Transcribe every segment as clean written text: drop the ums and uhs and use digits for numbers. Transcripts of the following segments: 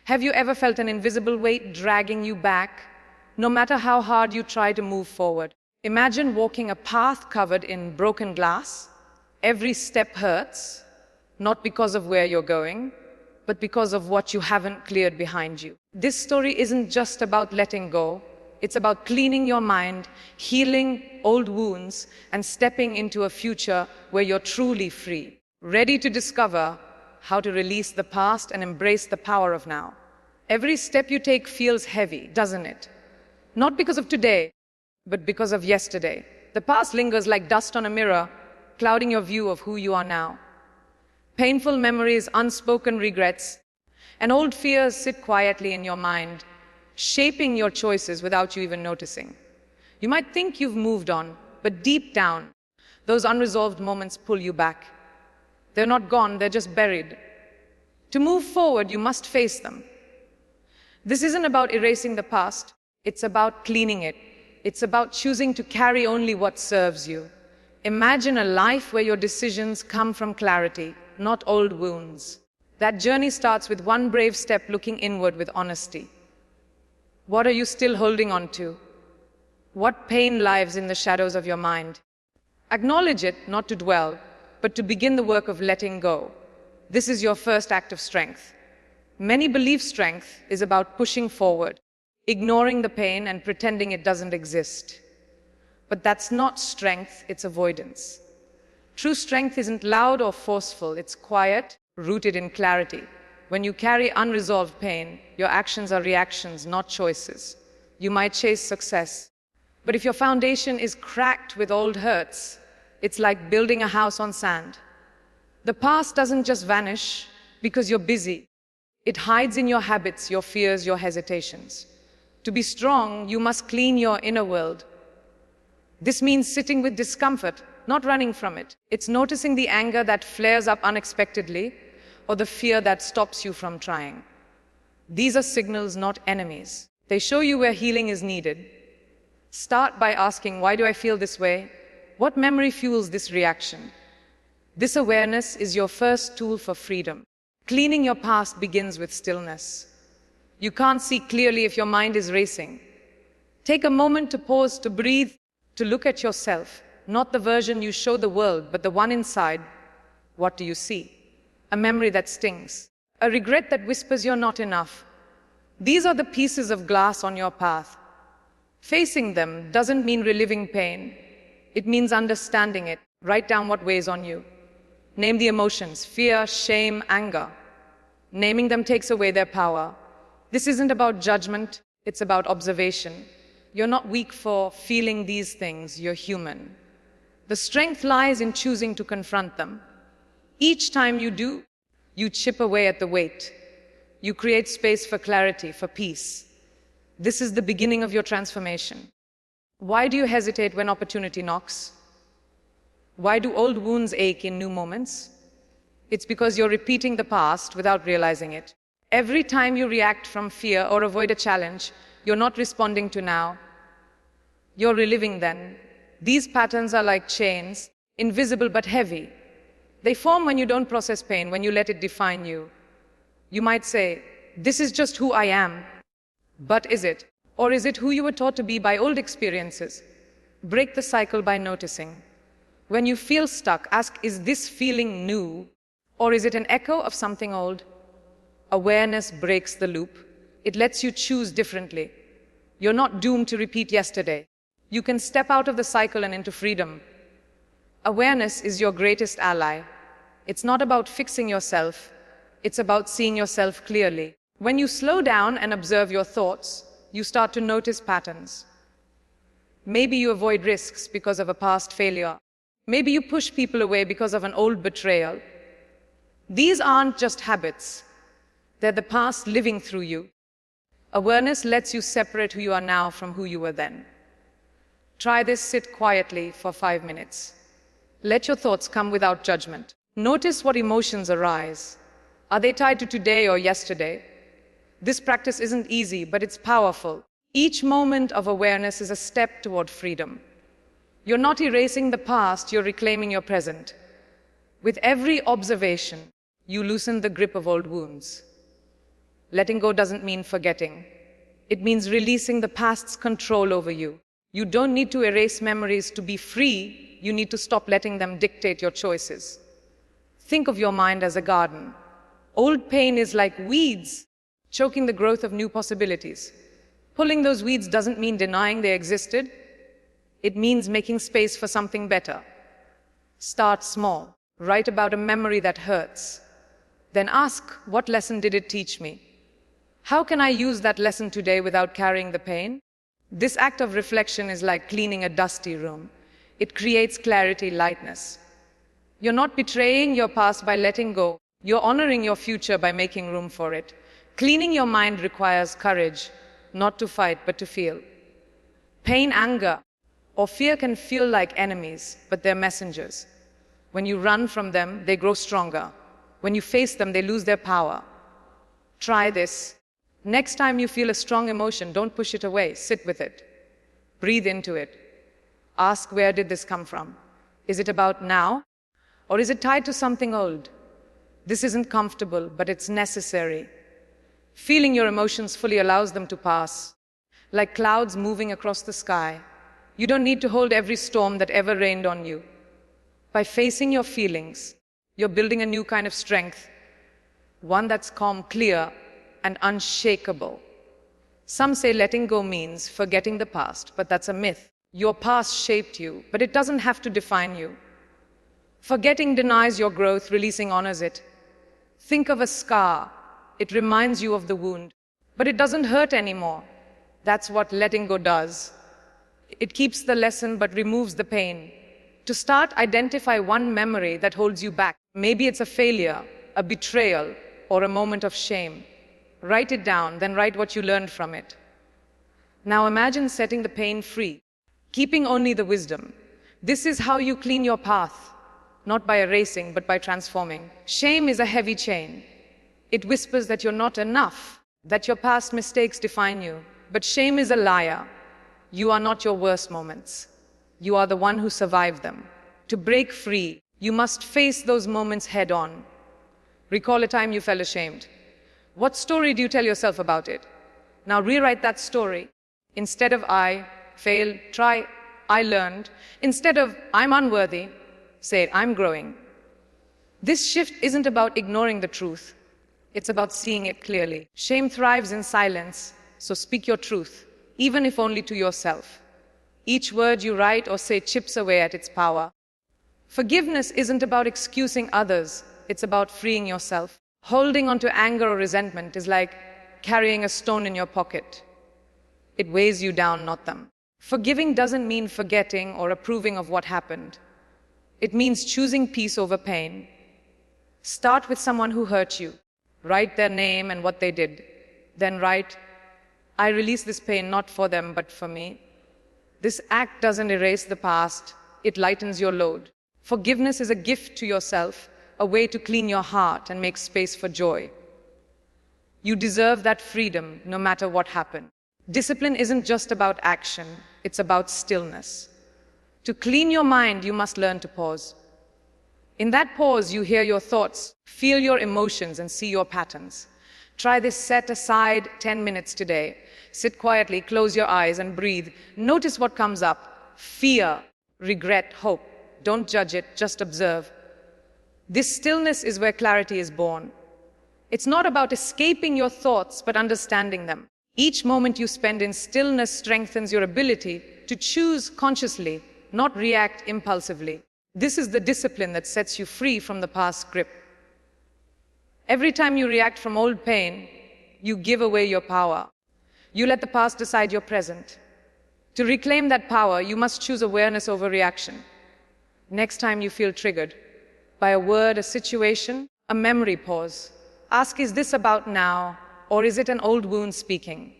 Have you ever felt an invisible weight dragging you back, no matter how hard you try to move forward? Imagine walking a path covered in broken glass. Every step hurts, not because of where you're going, but because of what you haven't cleared behind you. This story isn't just about letting go. It's about cleaning your mind, healing old wounds, and stepping into a future where you're truly free, ready to discover how to release the past and embrace the power of now. Every step you take feels heavy, doesn't it? Not because of today, but because of yesterday. The past lingers like dust on a mirror, clouding your view of who you are now. Painful memories, unspoken regrets, and old fears sit quietly in your mind, shaping your choices without you even noticing. You might think you've moved on, but deep down, those unresolved moments pull you back. They're not gone, they're just buried. To move forward, you must face them. This isn't about erasing the past, it's about cleaning it. It's about choosing to carry only what serves you. Imagine a life where your decisions come from clarity, not old wounds. That journey starts with one brave step, looking inward with honesty. What are you still holding on to? What pain lives in the shadows of your mind? Acknowledge it, not to dwell, but to begin the work of letting go. This is your first act of strength. Many believe strength is about pushing forward, ignoring the pain and pretending it doesn't exist. But that's not strength, it's avoidance. True strength isn't loud or forceful, it's quiet, rooted in clarity. When you carry unresolved pain, your actions are reactions, not choices. You might chase success, but if your foundation is cracked with old hurts, it's like building a house on sand. The past doesn't just vanish because you're busy. It hides in your habits, your fears, your hesitations. To be strong, you must clean your inner world. This means sitting with discomfort, not running from it. It's noticing the anger that flares up unexpectedly, or the fear that stops you from trying. These are signals, not enemies. They show you where healing is needed. Start by asking, why do I feel this way? What memory fuels this reaction? This awareness is your first tool for freedom. Cleaning your past begins with stillness. You can't see clearly if your mind is racing. Take a moment to pause, to breathe, to look at yourself, not the version you show the world, but the one inside. What do you see? A memory that stings, a regret that whispers you're not enough. These are the pieces of glass on your path. Facing them doesn't mean reliving pain. It means understanding it. Write down what weighs on you. Name the emotions: fear, shame, anger. Naming them takes away their power. This isn't about judgment, it's about observation. You're not weak for feeling these things, you're human. The strength lies in choosing to confront them. Each time you do, you chip away at the weight. You create space for clarity, for peace. This is the beginning of your transformation. Why do you hesitate when opportunity knocks? Why do old wounds ache in new moments? It's because you're repeating the past without realizing it. Every time you react from fear or avoid a challenge, you're not responding to now. You're reliving then. These patterns are like chains, invisible but heavy. They form when you don't process pain, when you let it define you. You might say, this is just who I am. But is it? Or is it who you were taught to be by old experiences? Break the cycle by noticing. When you feel stuck, ask, is this feeling new? Or is it an echo of something old? Awareness breaks the loop. It lets you choose differently. You're not doomed to repeat yesterday. You can step out of the cycle and into freedom. Awareness is your greatest ally. It's not about fixing yourself. It's about seeing yourself clearly. When you slow down and observe your thoughts, you start to notice patterns. Maybe you avoid risks because of a past failure. Maybe you push people away because of an old betrayal. These aren't just habits. They're the past living through you. Awareness lets you separate who you are now from who you were then. Try this, sit quietly for 5 minutes. Let your thoughts come without judgment. Notice what emotions arise. Are they tied to today or yesterday? This practice isn't easy, but it's powerful. Each moment of awareness is a step toward freedom. You're not erasing the past, you're reclaiming your present. With every observation, you loosen the grip of old wounds. Letting go doesn't mean forgetting. It means releasing the past's control over you. You don't need to erase memories to be free. You need to stop letting them dictate your choices. Think of your mind as a garden. Old pain is like weeds, choking the growth of new possibilities. Pulling those weeds doesn't mean denying they existed. It means making space for something better. Start small. Write about a memory that hurts. Then ask, what lesson did it teach me? How can I use that lesson today without carrying the pain? This act of reflection is like cleaning a dusty room. It creates clarity, lightness. You're not betraying your past by letting go. You're honoring your future by making room for it. Cleaning your mind requires courage, not to fight, but to feel. Pain, anger, or fear can feel like enemies, but they're messengers. When you run from them, they grow stronger. When you face them, they lose their power. Try this. Next time you feel a strong emotion, don't push it away. Sit with it. Breathe into it. Ask, where did this come from? Is it about now? Or is it tied to something old? This isn't comfortable, but it's necessary. Feeling your emotions fully allows them to pass. Like clouds moving across the sky. You don't need to hold every storm that ever rained on you. By facing your feelings, you're building a new kind of strength. One that's calm, clear, and unshakable. Some say letting go means forgetting the past, but that's a myth. Your past shaped you, but it doesn't have to define you. Forgetting denies your growth, releasing honors it. Think of a scar. It reminds you of the wound, but it doesn't hurt anymore. That's what letting go does. It keeps the lesson but removes the pain. To start, identify one memory that holds you back. Maybe it's a failure, a betrayal, or a moment of shame. Write it down, then write what you learned from it. Now imagine setting the pain free, keeping only the wisdom. This is how you clean your path, not by erasing, but by transforming. Shame is a heavy chain. It whispers that you're not enough, that your past mistakes define you. But shame is a liar. You are not your worst moments. You are the one who survived them. To break free, you must face those moments head on. Recall a time you felt ashamed. What story do you tell yourself about it? Now rewrite that story. Instead of I failed, try I learned. Instead of I'm unworthy, say I'm growing. This shift isn't about ignoring the truth. It's about seeing it clearly. Shame thrives in silence, so speak your truth, even if only to yourself. Each word you write or say chips away at its power. Forgiveness isn't about excusing others. It's about freeing yourself. Holding on to anger or resentment is like carrying a stone in your pocket. It weighs you down, not them. Forgiving doesn't mean forgetting or approving of what happened. It means choosing peace over pain. Start with someone who hurt you. Write their name and what they did. Then write, I release this pain not for them, but for me. This act doesn't erase the past. It lightens your load. Forgiveness is a gift to yourself, a way to clean your heart and make space for joy. You deserve that freedom, no matter what happened. Discipline isn't just about action, it's about stillness. To clean your mind, you must learn to pause. In that pause, you hear your thoughts, feel your emotions, and see your patterns. Try this. Set aside 10 minutes today. Sit quietly, close your eyes, and breathe. Notice what comes up. Fear, regret, hope. Don't judge it, just observe. This stillness is where clarity is born. It's not about escaping your thoughts, but understanding them. Each moment you spend in stillness strengthens your ability to choose consciously, not react impulsively. This is the discipline that sets you free from the past grip. Every time you react from old pain, you give away your power. You let the past decide your present. To reclaim that power, you must choose awareness over reaction. Next time you feel triggered by a word, a situation, a memory, pause. Ask, is this about now, or is it an old wound speaking?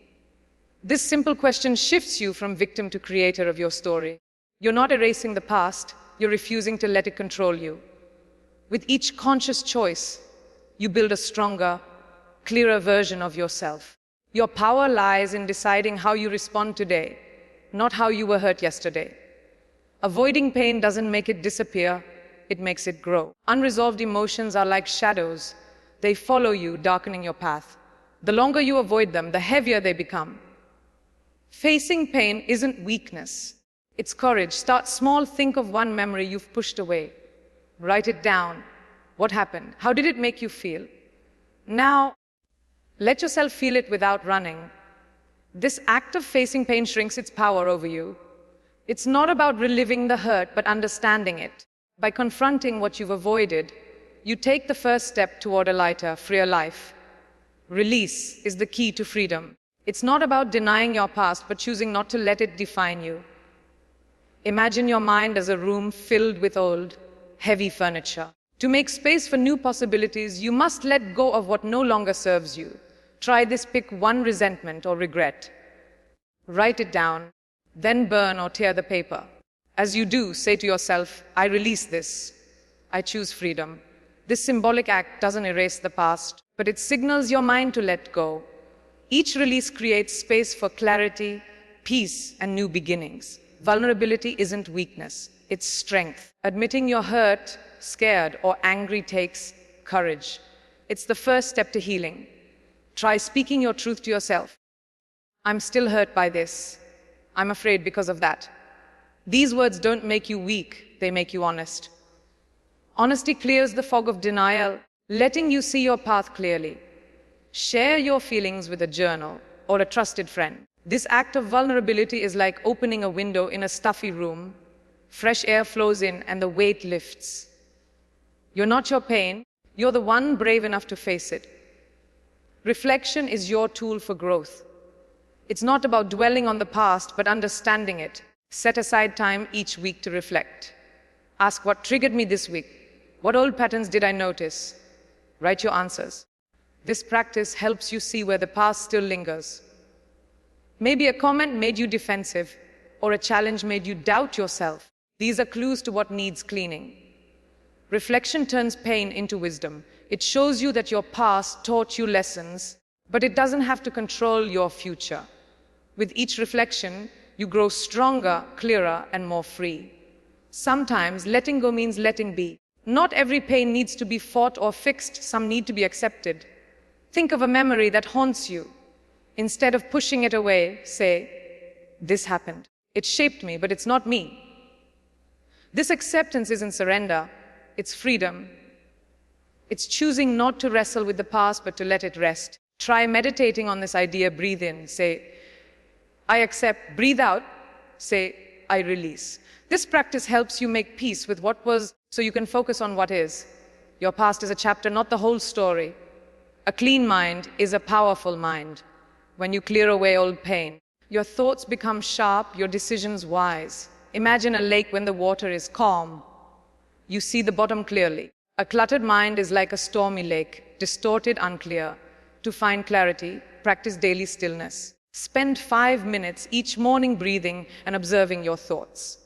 This simple question shifts you from victim to creator of your story. You're not erasing the past, you're refusing to let it control you. With each conscious choice, you build a stronger, clearer version of yourself. Your power lies in deciding how you respond today, not how you were hurt yesterday. Avoiding pain doesn't make it disappear, it makes it grow. Unresolved emotions are like shadows. They follow you, darkening your path. The longer you avoid them, the heavier they become. Facing pain isn't weakness. It's courage. Start small. Think of one memory you've pushed away. Write it down. What happened? How did it make you feel? Now, let yourself feel it without running. This act of facing pain shrinks its power over you. It's not about reliving the hurt, but understanding it. By confronting what you've avoided, you take the first step toward a lighter, freer life. Release is the key to freedom. It's not about denying your past, but choosing not to let it define you. Imagine your mind as a room filled with old, heavy furniture. To make space for new possibilities, you must let go of what no longer serves you. Try this. Pick one resentment or regret. Write it down, then burn or tear the paper. As you do, say to yourself, I release this. I choose freedom. This symbolic act doesn't erase the past, but it signals your mind to let go. Each release creates space for clarity, peace, and new beginnings. Vulnerability isn't weakness, it's strength. Admitting you're hurt, scared, or angry takes courage. It's the first step to healing. Try speaking your truth to yourself. I'm still hurt by this. I'm afraid because of that. These words don't make you weak, they make you honest. Honesty clears the fog of denial, letting you see your path clearly. Share your feelings with a journal or a trusted friend. This act of vulnerability is like opening a window in a stuffy room. Fresh air flows in and the weight lifts. You're not your pain, you're the one brave enough to face it. Reflection is your tool for growth. It's not about dwelling on the past, but understanding it. Set aside time each week to reflect. Ask what triggered me this week. What old patterns did I notice? Write your answers. This practice helps you see where the past still lingers. Maybe a comment made you defensive, or a challenge made you doubt yourself. These are clues to what needs cleaning. Reflection turns pain into wisdom. It shows you that your past taught you lessons, but it doesn't have to control your future. With each reflection, you grow stronger, clearer, and more free. Sometimes letting go means letting be. Not every pain needs to be fought or fixed. Some need to be accepted. Think of a memory that haunts you. Instead of pushing it away, say, this happened. It shaped me, but it's not me. This acceptance isn't surrender, it's freedom. It's choosing not to wrestle with the past, but to let it rest. Try meditating on this idea. Breathe in, say, I accept. Breathe out, say, I release. This practice helps you make peace with what was, so you can focus on what is. Your past is a chapter, not the whole story. A clean mind is a powerful mind. When you clear away old pain, your thoughts become sharp, your decisions wise. Imagine a lake when the water is calm. You see the bottom clearly. A cluttered mind is like a stormy lake, distorted, unclear. To find clarity, practice daily stillness. Spend 5 minutes each morning breathing and observing your thoughts.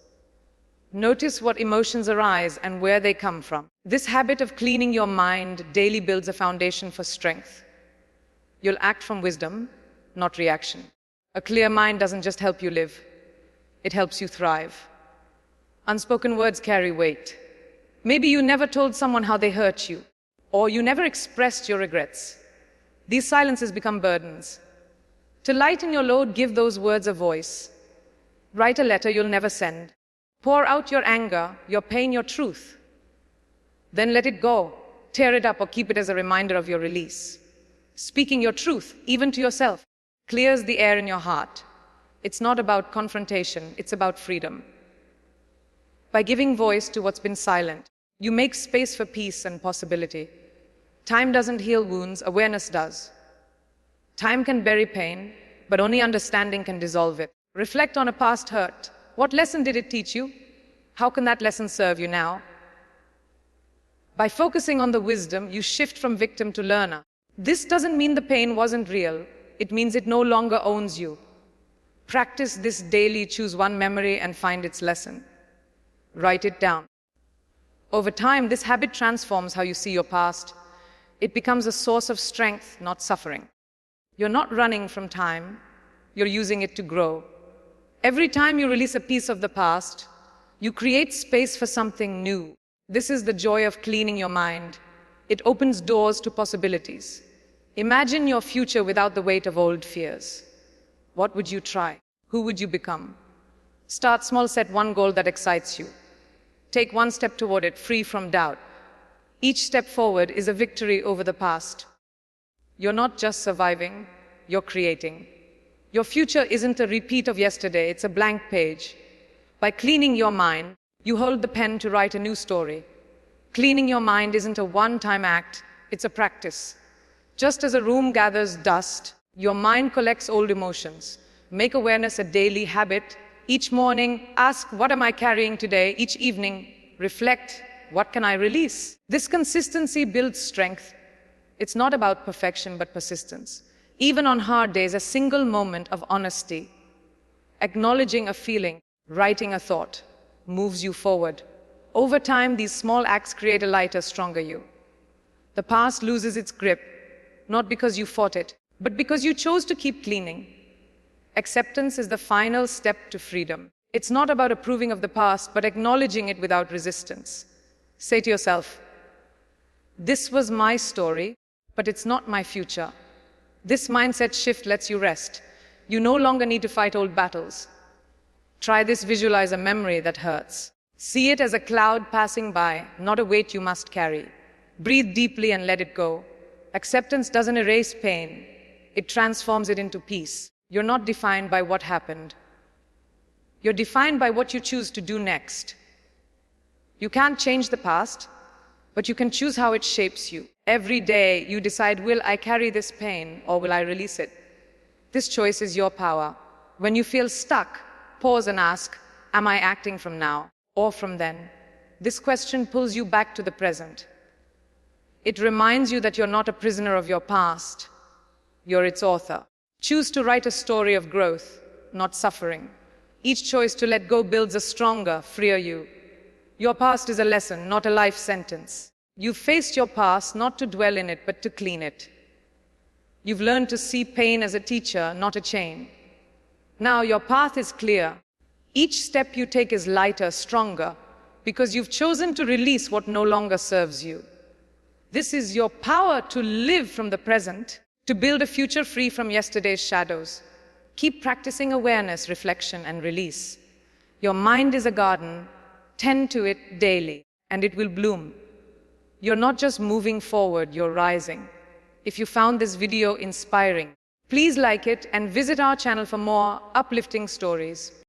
Notice what emotions arise and where they come from. This habit of cleaning your mind daily builds a foundation for strength. You'll act from wisdom, not reaction. A clear mind doesn't just help you live, it helps you thrive. Unspoken words carry weight. Maybe you never told someone how they hurt you, or you never expressed your regrets. These silences become burdens. To lighten your load, give those words a voice. Write a letter you'll never send. Pour out your anger, your pain, your truth. Then let it go. Tear it up or keep it as a reminder of your release. Speaking your truth, even to yourself, clears the air in your heart. It's not about confrontation, it's about freedom. By giving voice to what's been silent, you make space for peace and possibility. Time doesn't heal wounds, awareness does. Time can bury pain, but only understanding can dissolve it. Reflect on a past hurt. What lesson did it teach you? How can that lesson serve you now? By focusing on the wisdom, you shift from victim to learner. This doesn't mean the pain wasn't real. It means it no longer owns you. Practice this daily. Choose one memory and find its lesson. Write it down. Over time, this habit transforms how you see your past. It becomes a source of strength, not suffering. You're not running from time. You're using it to grow. Every time you release a piece of the past, you create space for something new. This is the joy of cleaning your mind. It opens doors to possibilities. Imagine your future without the weight of old fears. What would you try? Who would you become? Start small, set one goal that excites you. Take one step toward it, free from doubt. Each step forward is a victory over the past. You're not just surviving, you're creating. Your future isn't a repeat of yesterday, it's a blank page. By cleaning your mind, you hold the pen to write a new story. Cleaning your mind isn't a one-time act, it's a practice. Just as a room gathers dust, your mind collects old emotions. Make awareness a daily habit. Each morning, ask, what am I carrying today? Each evening, reflect, what can I release? This consistency builds strength. It's not about perfection, but persistence. Even on hard days, a single moment of honesty, acknowledging a feeling, writing a thought, moves you forward. Over time, these small acts create a lighter, stronger you. The past loses its grip, not because you fought it, but because you chose to keep cleaning. Acceptance is the final step to freedom. It's not about approving of the past, but acknowledging it without resistance. Say to yourself, this was my story, but it's not my future. This mindset shift lets you rest. You no longer need to fight old battles. Try this, visualize a memory that hurts. See it as a cloud passing by, not a weight you must carry. Breathe deeply and let it go. Acceptance doesn't erase pain, it transforms it into peace. You're not defined by what happened. You're defined by what you choose to do next. You can't change the past, but you can choose how it shapes you. Every day you decide, will I carry this pain or will I release it? This choice is your power. When you feel stuck, pause and ask, am I acting from now or from then? This question pulls you back to the present. It reminds you that you're not a prisoner of your past. You're its author. Choose to write a story of growth, not suffering. Each choice to let go builds a stronger, freer you. Your past is a lesson, not a life sentence. You've faced your past not to dwell in it, but to clean it. You've learned to see pain as a teacher, not a chain. Now your path is clear. Each step you take is lighter, stronger, because you've chosen to release what no longer serves you. This is your power to live from the present, to build a future free from yesterday's shadows. Keep practicing awareness, reflection, and release. Your mind is a garden. Tend to it daily, and it will bloom. You're not just moving forward, you're rising. If you found this video inspiring, please like it and visit our channel for more uplifting stories.